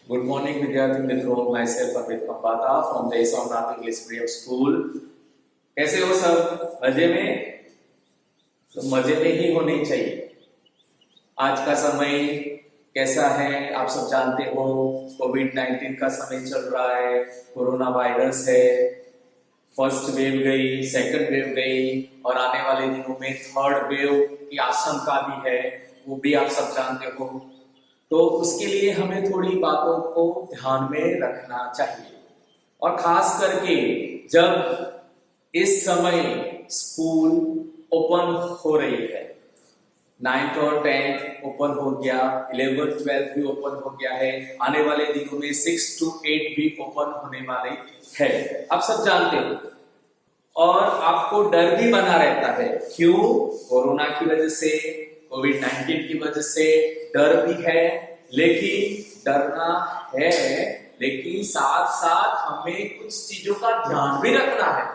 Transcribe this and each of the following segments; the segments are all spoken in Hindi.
गुड मॉर्निंग विद्यार्थी मित्रों, माई सेल्फ अमित कंपाता फ्रॉम जय सोमनाथ इंग्लिश मीडियम स्कूल। कैसे हो सब? मजे में? तो मजे में ही होने चाहिए। आज का समय कैसा है आप सब जानते हो। कोविड-19 का समय चल रहा है, कोरोना वायरस है। फर्स्ट वेव गई, सेकंड वेव गई और आने वाले दिनों में थर्ड वेव की आशंका भी है, वो भी आप सब जानते हो। तो उसके लिए हमें थोड़ी बातों को ध्यान में रखना चाहिए और खास करके जब इस समय स्कूल ओपन हो रही है, 9th और 10th ओपन हो गया, 11th 12th भी ओपन हो गया है, आने वाले दिनों में 6 to 8 भी ओपन होने वाले है, आप सब जानते हो। और आपको डर भी बना रहता है, क्यों? कोरोना की वजह से, कोविड-19 की वजह से डर भी है। लेकिन डरना है, लेकिन साथ साथ हमें कुछ चीजों का ध्यान भी रखना है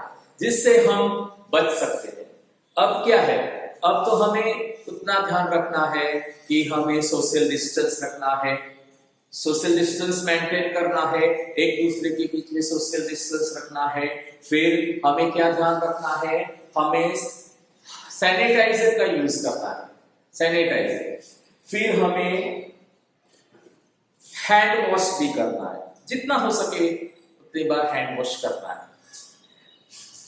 जिससे हम बच सकते हैं। अब क्या है? अब तो हमें उतना ध्यान रखना है कि हमें सोशल डिस्टेंस रखना है, सोशल डिस्टेंस मेंटेन करना है, एक दूसरे के बीच में सोशल डिस्टेंस रखना है। फिर हमें क्या ध्यान रखना है? हमें सैनिटाइजर का यूज करना है, सैनिटाइजर। फिर हमें हैंड वॉश भी करना है, जितना हो सके उतनी बार हैंड वॉश करना है।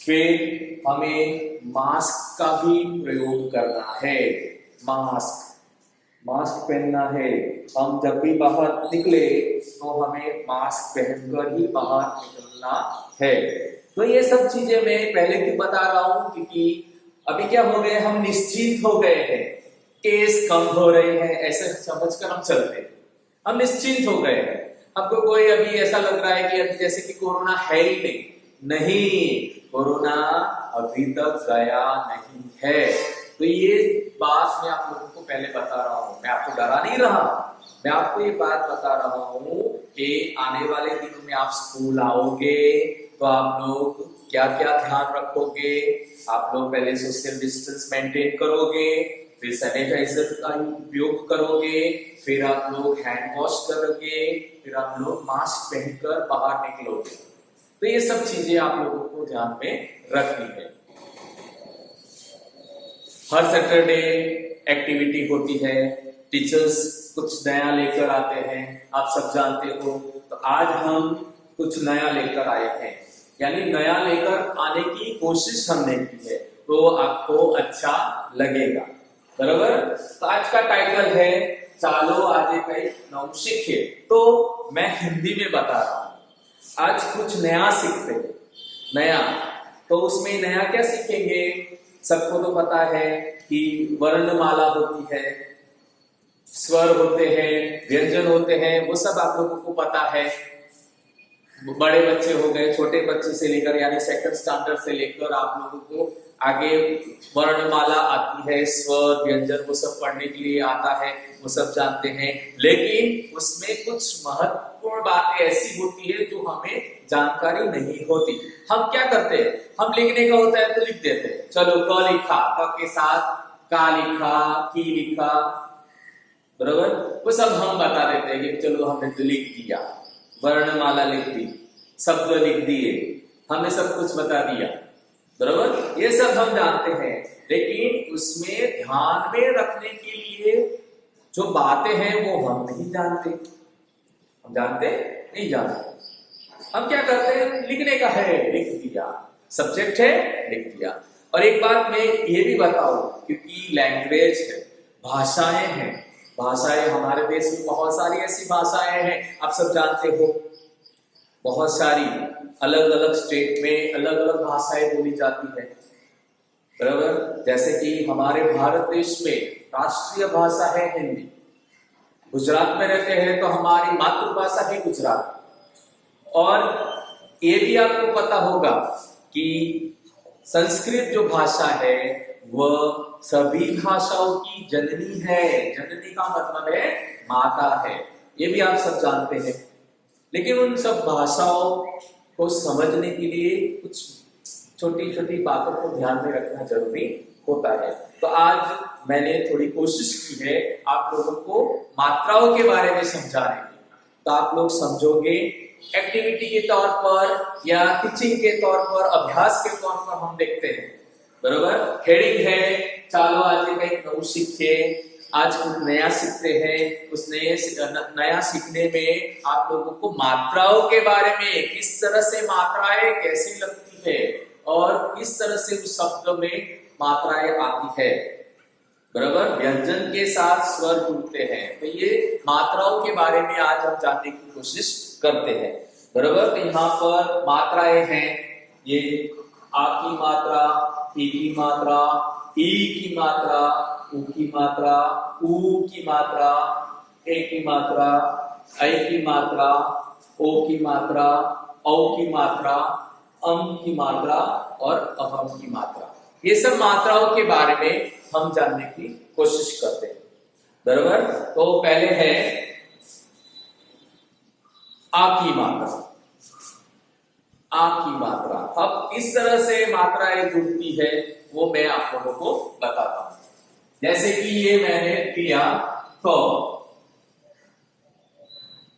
फिर हमें मास्क का भी प्रयोग करना है, मास्क पहनना है। हम जब भी बाहर निकले तो हमें मास्क पहनकर ही बाहर निकलना है। तो ये सब चीजें मैं पहले क्यों बता रहा हूं, क्योंकि अभी क्या हो गए, हम निश्चिंत हो गए हैं, केस कम हो रहे हैं ऐसे समझकर हम चलते हैं, हम निश्चिंत हो गए हैं। हमको कोई अभी ऐसा लग रहा है कि अभी जैसे कि कोरोना है ही नहीं, कोरोना अभी तक गया नहीं है। तो ये बात मैं आप लोगों को पहले बता रहा हूं, मैं आपको डरा नहीं रहा, मैं आपको ये बात बता रहा हूं कि आने वाले दिनों में आप स्कूल आओगे तो आप लोग क्या क्या ध्यान रखोगे। आप लोग पहले सोशल डिस्टेंस मेंटेन करोगे, फिर सैनिटाइजर का उपयोग करोगे, फिर आप लोग हैंड वॉश करोगे, फिर आप लोग मास्क पहनकर बाहर निकलोगे। तो ये सब चीजें आप लोगों को ध्यान में रखनी है। हर सैटरडे एक्टिविटी होती है, टीचर्स कुछ नया लेकर आते हैं, आप सब जानते हो। तो आज हम कुछ नया लेकर आए हैं, यानी नया लेकर आने की कोशिश हमने की है, तो आपको अच्छा लगेगा, बराबर। तो आज का टाइटल है चालो आजे कई नौ सीखे। तो मैं हिंदी में बता रहा हूं, आज कुछ नया सीखते हैं। नया तो उसमें नया क्या सीखेंगे? सबको तो पता है कि वर्णमाला होती है, स्वर होते हैं, व्यंजन होते हैं, वो सब आप लोगों को पता है। बड़े बच्चे हो गए, छोटे बच्चे से लेकर यानी सेकंड स्टैंडर्ड से लेकर आप लोगों को आगे वर्णमाला आती है, स्वर व्यंजन वो सब पढ़ने के लिए आता है, वो सब जानते हैं। लेकिन उसमें कुछ महत्वपूर्ण बातें ऐसी होती है जो हमें जानकारी नहीं होती। हम क्या करते हैं, हम लिखने का होता है तो लिख देते हैं, चलो क लिखा, क के साथ का लिखा, की लिखा, बराबर। वो सब हम बता देते हैं कि चलो हमने तो लिख दिया, वर्णमाला लिख दी, शब्द लिख दिए, हमने सब कुछ बता दिया, बराबर। ये सब हम जानते हैं, लेकिन उसमें ध्यान में रखने के लिए जो बातें हैं वो हम नहीं जानते। हम जानते नहीं जानते, हम क्या करते हैं, लिखने का है लिख दिया, सब्जेक्ट है लिख दिया। और एक बात मैं ये भी बताऊं, क्योंकि लैंग्वेज है, भाषाएं हैं, भाषाएं हमारे देश में बहुत सारी ऐसी भाषाएं हैं, आप सब जानते हो। बहुत सारी अलग अलग स्टेट में अलग अलग भाषाएं बोली जाती है, बराबर। जैसे कि हमारे भारत देश में राष्ट्रीय भाषा है हिंदी, गुजरात में रहते हैं तो हमारी मातृभाषा है गुजराती। और ये भी आपको पता होगा कि संस्कृत जो भाषा है वह सभी भाषाओं की जननी है। जननी का मतलब है माता है, ये भी आप सब जानते हैं। लेकिन उन सब भाषाओं को समझने के लिए कुछ छोटी छोटी बातों को ध्यान में रखना जरूरी होता है। तो आज मैंने थोड़ी कोशिश की है आप लोगों को मात्राओं के बारे में समझाने की। तो आप लोग समझोगे। एक्टिविटी के तौर पर या टीचिंग के तौर पर, अभ्यास के तौर पर हम देखते हैं, बरोबर। हेडिंग है चालो आज एक नव सीखिए, आज कुछ नया सीखते हैं। उस नया सीखने में आप लोगों को मात्राओं के बारे में, किस तरह से मात्राएं कैसी लगती है और किस तरह से उस शब्द में मात्राएं आती है, बराबर। व्यंजन के साथ स्वर जुड़ते हैं, तो ये मात्राओं के बारे में आज हम जानने की कोशिश करते हैं, बराबर। तो यहाँ पर मात्राएं हैं, ये आ की मात्रा, ई की मात्रा, ई की मात्रा, उ की मात्रा, ऊ की मात्रा, ए की मात्रा, ऐ की मात्रा, ओ की मात्रा, औ की मात्रा, अम की मात्रा और अहम की मात्रा। ये सब मात्राओं के बारे में हम जानने की कोशिश करते हैं, बराबर। तो पहले है आ की मात्रा। आ की मात्रा, अब किस तरह से मात्राएं जुड़ती है वो मैं आप लोगों को बताता हूं। जैसे कि ये मैंने किया क,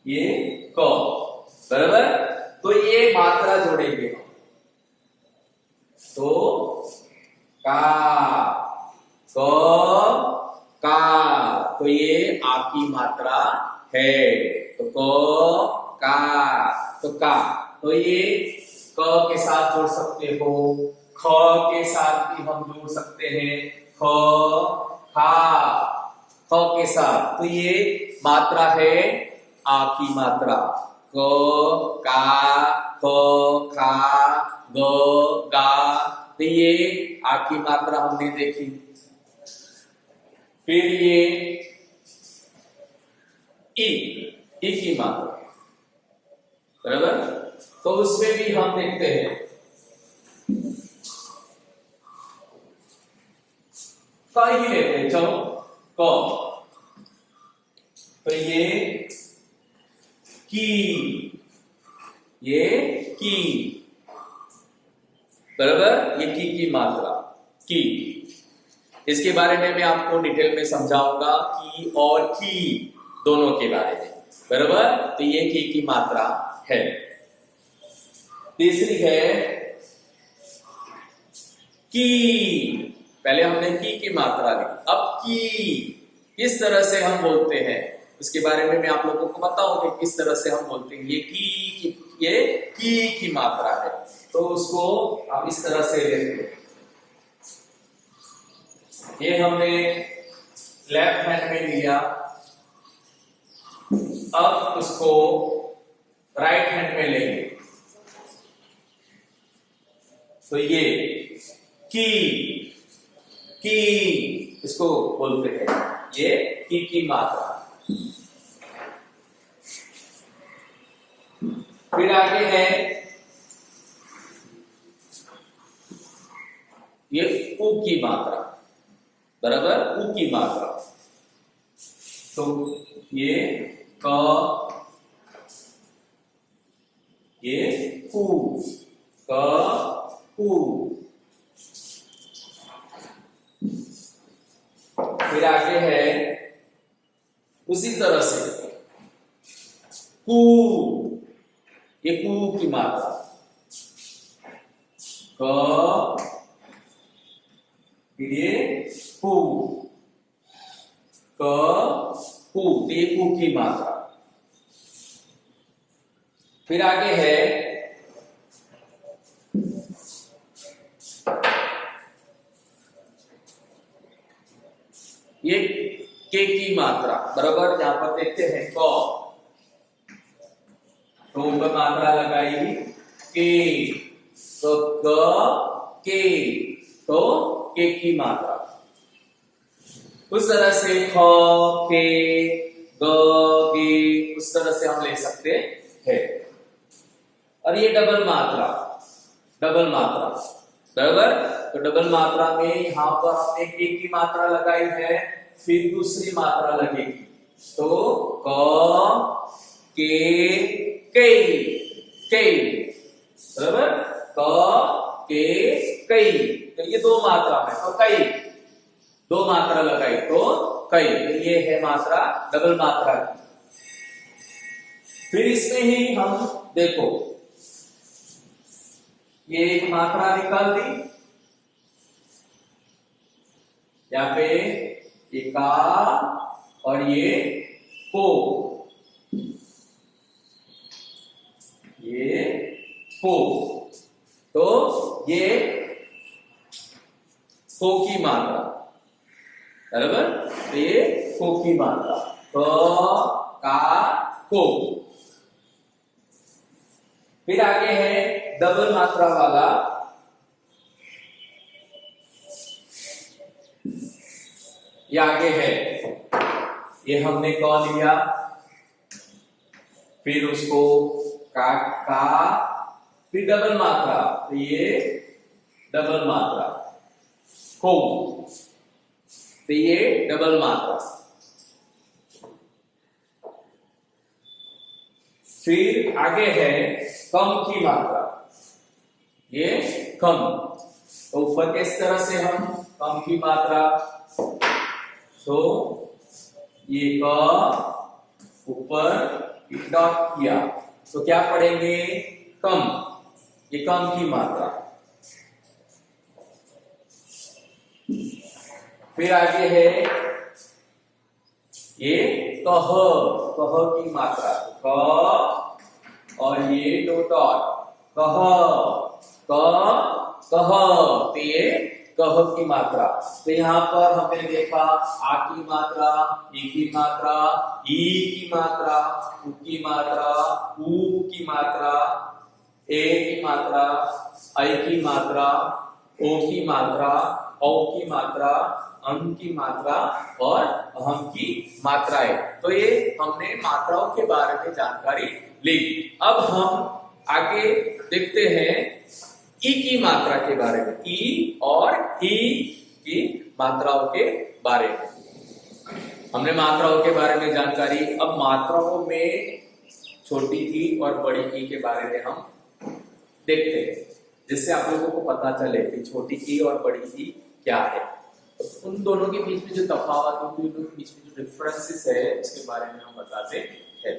ये क, बराबर। तो ये मात्रा जोड़ेंगे हम, तो का, का, तो ये आ की मात्रा है, तो का, तो का, तो ये क के साथ जोड़ सकते हो, ख के साथ भी हम जोड़ सकते हैं, ख, खा, ख के साथ, तो ये मात्रा है आ की मात्रा। क, का, ख, खा, ग, गा, तो ये आ की मात्रा हमने देखी। फिर ये ई की मात्रा, बराबर। तो उसमें भी हम देखते हैं, क ही लेते हैं, चलो क, तो ये की, बराबर। ये की मात्रा, की। इसके बारे में मैं आपको डिटेल में समझाऊंगा, की और की दोनों के बारे में, बराबर। तो ये की मात्रा है। तीसरी है की, पहले हमने की मात्रा ली, अब की किस तरह से हम बोलते हैं उसके बारे में मैं आप लोगों को बताऊं कि किस तरह से हम बोलते हैं। ये की मात्रा है, तो उसको आप इस तरह से लेते हैं। ये हमने लेफ्ट हैंड में लिया, अब उसको राइट हैंड में लेंगे, तो ये की इसको बोलते हैं, ये की मात्रा। फिर आगे है ये उ की मात्रा, बराबर, उ की मात्रा। तो ये क, ये उ, क, उ। फिर आगे है उसी तरह से कू, ये कू की मात्रा, क, फिर ये कू, क, कू, तो ये कू की मात्रा। फिर आगे है ये के की मात्रा, बराबर। यहां पर देखते हैं क, तो ऊपर मात्रा लगाई के, तो क, के, तो के की मात्रा। उस तरह से ख, के, ग, गे, उस तरह से हम ले सकते हैं। और ये डबल मात्रा, बराबर। तो डबल मात्रा में यहां पर हमने के की मात्रा लगाई है, फिर दूसरी मात्रा लगेगी, तो क, के, कई, बराबर। क, के, कई, तो ये दो मात्रा में, तो कई, दो मात्रा लगाई तो कई, तो ये है मात्रा डबल मात्रा की। फिर इसमें ही हम देखो, ये एक मात्रा निकाल दी, यहाँ पे ये का और ये को, ये को, तो ये को की मात्रा, बराबर। तो ये को की मात्रा, क का को। फिर आगे है डबल मात्रा वाला, ये आगे है, ये हमने क लिया, फिर उसको का, फिर डबल मात्रा, तो ये डबल मात्रा को, तो ये डबल मात्रा। फिर आगे है कम की मात्रा, ये कम, तो ऊपर किस तरह से हम कम की मात्रा, तो ये क ऊपर डॉट किया, तो क्या पढ़ेंगे, कम, ये कम की मात्रा। फिर आगे है ये कह, कह की मात्रा, क और ये दो डॉट, कह, कह, तो ये कह की मात्रा। तो यहाँ पर हमने देखा आ की मात्रा, ई की मात्रा, ई की मात्रा, उ की मात्रा, ऊ की मात्रा, ए की मात्रा, आई की मात्रा, ओ की मात्रा, औ की मात्रा, अं की मात्रा और अहम की मात्राएं। तो ये हमने मात्राओं के बारे में जानकारी ली। अब हम आगे देखते हैं ई की मात्रा के बारे में, ई और ई की मात्राओं के बारे में। हमने मात्राओं के बारे में जानकारी, अब मात्राओं में छोटी ई और बड़ी ई के बारे में हम देखते हैं, जिससे आप लोगों को पता चले कि छोटी ई और बड़ी ई क्या है, उन दोनों के बीच में जो तफावत, उन दोनों के बीच में जो डिफरेंसेस है, उसके बारे में हम बताते हैं।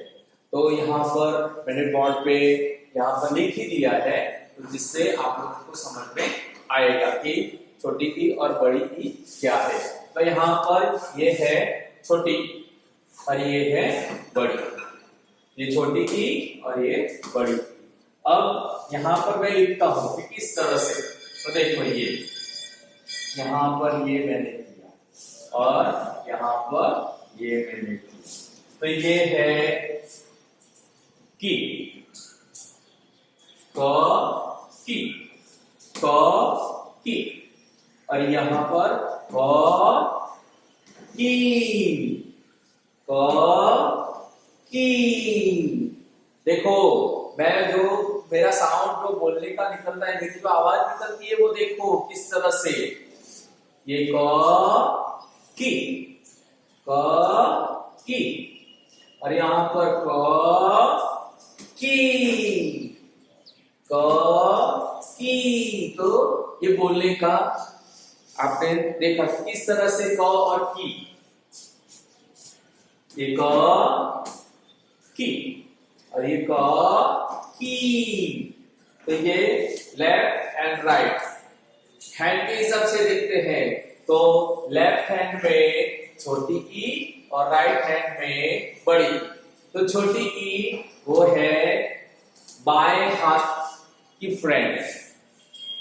तो यहाँ पर मैंने बोर्ड पे यहाँ पर लिख ही दिया है, तो जिससे आप लोगों को समझ में आएगा कि छोटी ई और बड़ी ई क्या है। तो यहाँ पर ये है छोटी और ये है बड़ी, ये छोटी ई और ये बड़ी। अब यहाँ पर मैं लिखता हूँ कि किस तरह से, तो देखो ये यहाँ पर ये मैंने किया और यहाँ पर ये मैंने किया, तो ये है की, की, की, और यहाँ पर की। देखो मैं जो मेरा साउंड जो बोलने का निकलता है, मेरी जो आवाज निकलती है वो देखो किस तरह से, ये की, की, और यहाँ पर की, तो ये बोलने का आपने देखा किस तरह से क और की, ये की और ये की। तो ये लेफ्ट एंड राइट हैंड के हिसाब से देखते हैं, तो लेफ्ट हैंड में छोटी ई और राइट हैंड में बड़ी। तो छोटी ई वो है बाएं हाथ की फ्रेंड।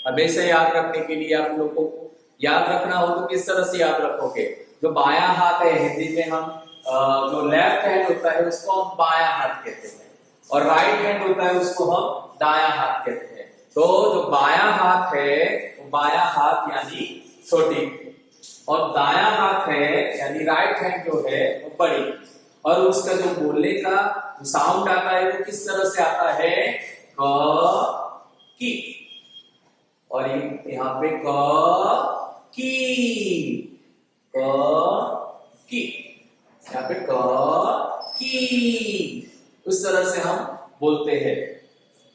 हमेशा याद रखने के लिए आप लोगों को याद रखना हो तो किस तरह से याद रखोगे, जो बायां हाथ है हिंदी में हम जो लेफ्ट हैंड होता है उसको हम बायां हाथ कहते हैं, और राइट हैंड होता है उसको हम दायां हाथ कहते हैं। तो जो बायां हाथ है वो बायां हाथ यानी छोटी, और दायां हाथ है यानी राइट हैंड जो है वो बड़ी। और उसका जो बोलने का साउंड आता है वो किस तरह से आता है, की, और यहाँ पे की, यहाँ पे की, उस तरह से हम बोलते हैं।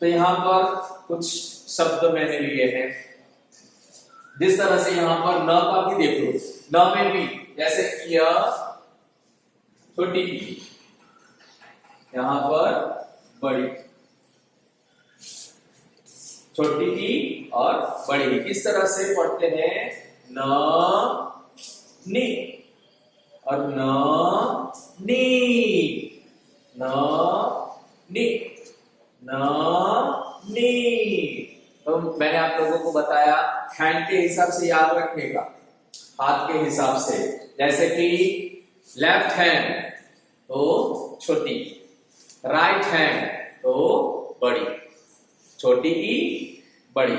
तो यहाँ पर कुछ शब्द मैंने लिए हैं, जिस तरह से यहाँ पर न का भी देख लो, न में भी जैसे किया छोटी की, यहाँ पर बड़ी, छोटी ई और बड़ी ई किस तरह से पढ़ते हैं? न नी और न नी, न नी, न नी। तो मैंने आप लोगों को बताया हैंड के हिसाब से याद रखने का, हाथ के हिसाब से। जैसे कि लेफ्ट हैंड तो छोटी, राइट हैंड तो बड़ी, छोटी ई बड़ी,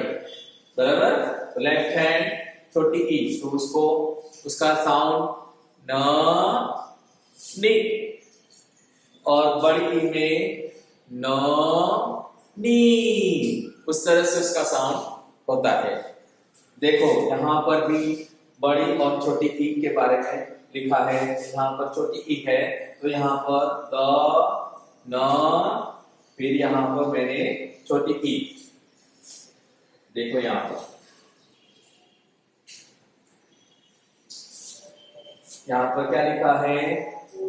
बराबर। तो लेफ्ट हैंड छोटी ई, तो उसको उसका साउंड न नी, और बड़ी ई में न नी, उस तरह से उसका साउंड होता है। देखो यहां पर भी बड़ी और छोटी ई के बारे में लिखा है। यहाँ पर छोटी ई है तो यहाँ पर द, न, फिर यहाँ पर मैंने छोटी ई, देखो यहाँ पर, यहाँ पर क्या लिखा है?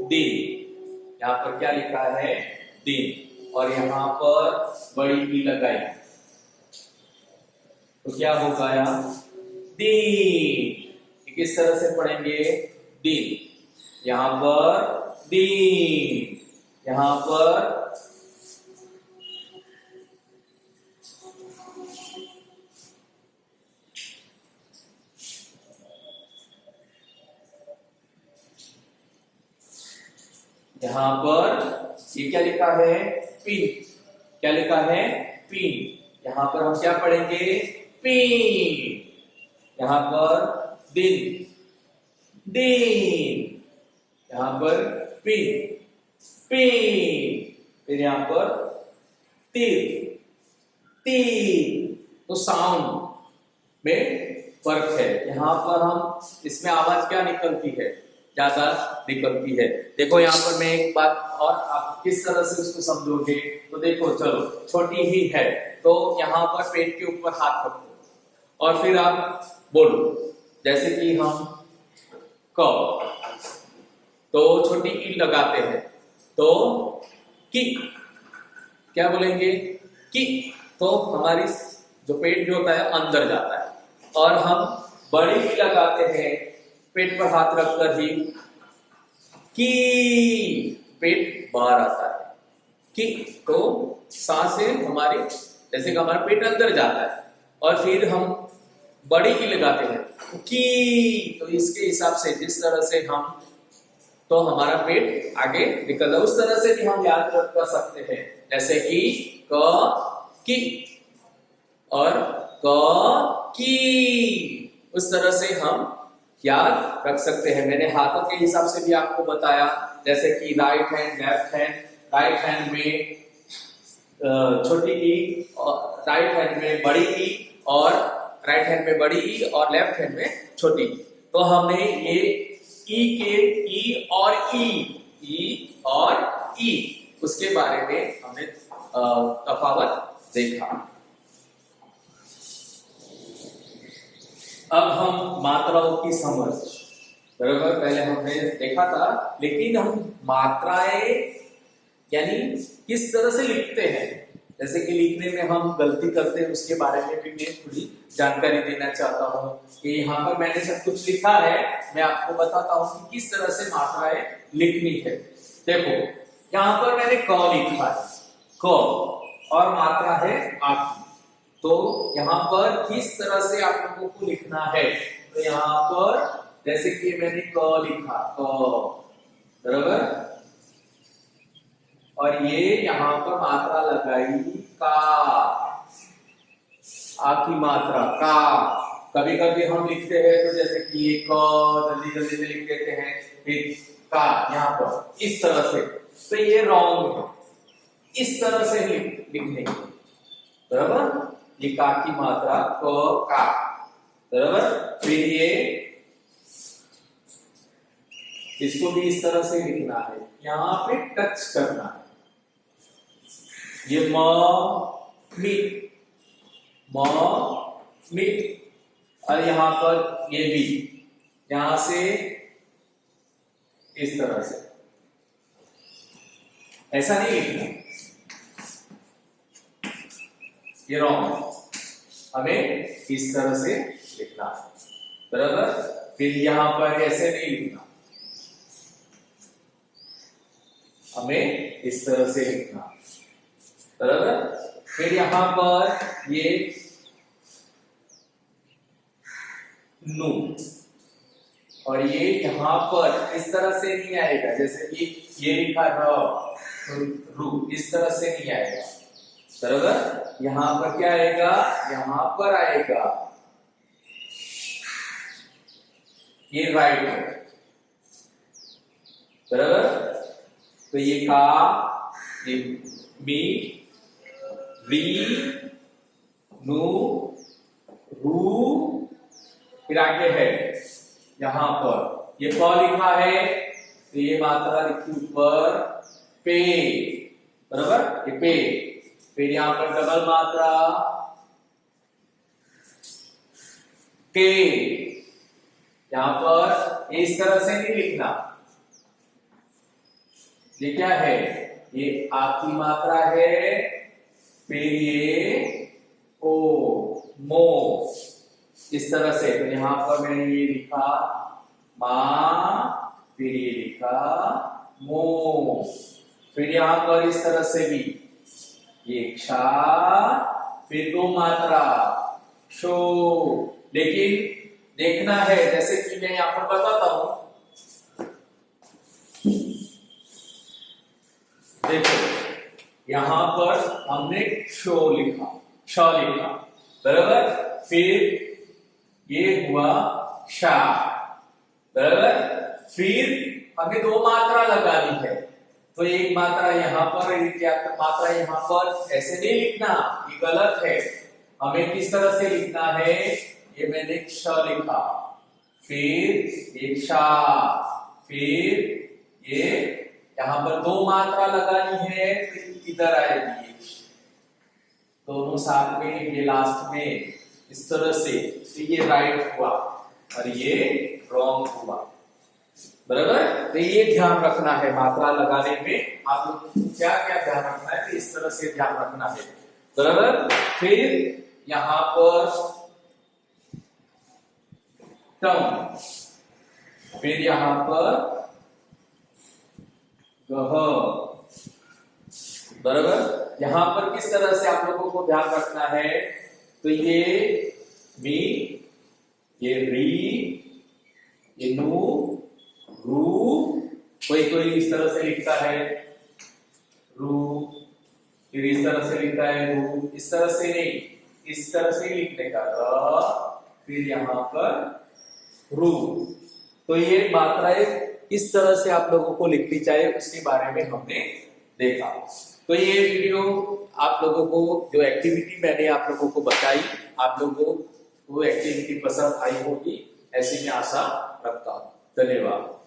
दिन। यहाँ पर क्या लिखा है? दिन। और यहाँ पर बड़ी ई लगाई तो क्या होगा? दिन। किस तरह से पढ़ेंगे? दिन, यहाँ पर दिन, यहाँ पर यहाँ पर ये क्या लिखा है? पिन। क्या लिखा है? पिन। यहाँ पर हम क्या पढ़ेंगे? पिन। यहाँ पर दिन, दिन, यहाँ पर पिन, पिन, फिर यहाँ पर तीर, तीर। तो साउंड में फर्क है। यहाँ पर हम इसमें आवाज क्या निकलती है? ज्यादा निकलती है। देखो यहाँ पर मैं एक बात और, आप किस तरह से उसको समझोगे? तो देखो, चलो छोटी ही है तो यहाँ पर पेट के ऊपर हाथ रखो और फिर आप बोलो, जैसे कि हम क, तो छोटी ई लगाते हैं तो की, क्या बोलेंगे? की। तो हमारी जो पेट जो होता है अंदर जाता है, और हम बड़ी ई लगाते हैं पेट पर हाथ रखकर ही, की, पेट बाहर आता है। की, तो सांसें हमारी, जैसे कि हमारा पेट अंदर जाता है और फिर हम बड़ी ई लगाते हैं की, तो इसके हिसाब से जिस तरह से हम, तो हमारा पेट आगे निकलता है, उस तरह से भी हम याद कर सकते हैं। जैसे कि क की और क की, उस तरह से हम याद रख सकते हैं। मैंने हाथों के हिसाब से भी आपको बताया, जैसे कि right hand, left hand, right hand में छोटी ई और राइट हैंड में बड़ी ई, और राइट हैंड में बड़ी ई और लेफ्ट हैंड में छोटी। तो हमने ये ई के ई और ई और ई, उसके बारे में हमने तफावत देखा। अब हम मात्राओं की समझ, बराबर, पहले हमने देखा था, लेकिन हम मात्राएं यानी किस तरह से लिखते हैं, जैसे कि लिखने में हम गलती करते हैं, उसके बारे में भी मैं थोड़ी जानकारी देना चाहता हूँ। कि यहाँ पर मैंने सब कुछ लिखा है, मैं आपको बताता हूँ कि किस तरह से मात्राएं लिखनी है। देखो यहाँ पर मैंने क लिखा है, क, और मात्रा है आकी। तो यहाँ पर किस तरह से आप लोगों को लिखना है? तो यहाँ पर जैसे कि मैंने क लिखा, क, बराबर, और ये यहाँ पर मात्रा लगाई का, आ की मात्रा का। कभी कभी हम लिखते हैं तो जैसे कि ये क जल्दी जल्दी से लिख देते हैं, फिर का यहाँ पर इस तरह से, तो ये रॉन्ग है। इस तरह से लिखने की, बराबर, ये का की मात्रा क का, बराबर। फिर ये इसको भी इस तरह से लिखना है, यहाँ पे टच करना है। ये म मी, म मी, और यहाँ पर ये भी, यहां से इस तरह से, ऐसा नहीं लिखना, ये रॉन्ग, हमें इस तरह से लिखना है, बराबर। फिर यहां पर ऐसे नहीं लिखना, हमें इस तरह से लिखना, बराबर। फिर यहां पर ये नु, और ये यहां पर इस तरह से नहीं आएगा, जैसे कि ये लिखा र तो रू, इस तरह से नहीं आएगा, बराबर। यहां पर क्या आएगा, यहां पर आएगा ये राइट है, बराबर। तो ये का, ये मी, री, नु, रू, फिर आगे है यहां पर ये प लिखा है, तो ये मात्रा लिखी ऊपर पे, बराबर, ये पे। फिर यहां पर डबल मात्रा के, यहां पर इस तरह से नहीं लिखना, ये क्या है, ये आ की मात्रा है, फिर ये ओ, मो, इस तरह से। तो यहां पर मैंने ये लिखा मा, फिर ये लिखा मो, फिर यहां पर इस तरह से भी ये क्षा, फिर दो मात्रा शो। लेकिन देखना है, जैसे कि मैं यहां पर बताता हूं, देखो यहां पर हमने शो लिखा, क्ष लिखा, बराबर। फिर ये हुआ क्षा, बराबर। फिर हमें दो मात्रा लगानी है, तो एक मात्रा यहां पर, एक मात्रा यहां पर, ऐसे नहीं लिखना, ये गलत है। हमें किस तरह से लिखना है, ये मैंने क्ष लिखा, फिर ये क्षा, फिर ये यहां पर दो मात्रा लगानी है, फिर इधर आएगी, दोनों साथ में, ये लास्ट में इस तरह से। तो ये राइट हुआ और ये रॉन्ग हुआ, बराबर। तो ये ध्यान रखना है मात्रा लगाने में, आप लोग क्या क्या ध्यान रखना है, तो इस तरह से ध्यान रखना है, बराबर। फिर यहां पर टम, फिर यहां पर गह, बराबर। यहां पर किस तरह से आप लोगों को ध्यान रखना है, तो ये मी, ये री, ये नु, रू, कोई कोई इस तरह से लिखता है रू, फिर इस तरह से लिखता है रू, इस तरह से नहीं, इस तरह से लिखने का, फिर यहां पर रू। तो ये मात्राएं किस तरह से आप लोगों को लिखनी चाहिए उसके बारे में हमने देखा। तो ये वीडियो आप लोगों को, जो एक्टिविटी मैंने आप लोगों को बताई, आप लोगों को वो एक्टिविटी पसंद आई होगी, ऐसी मैं आशा रखता हूं। धन्यवाद।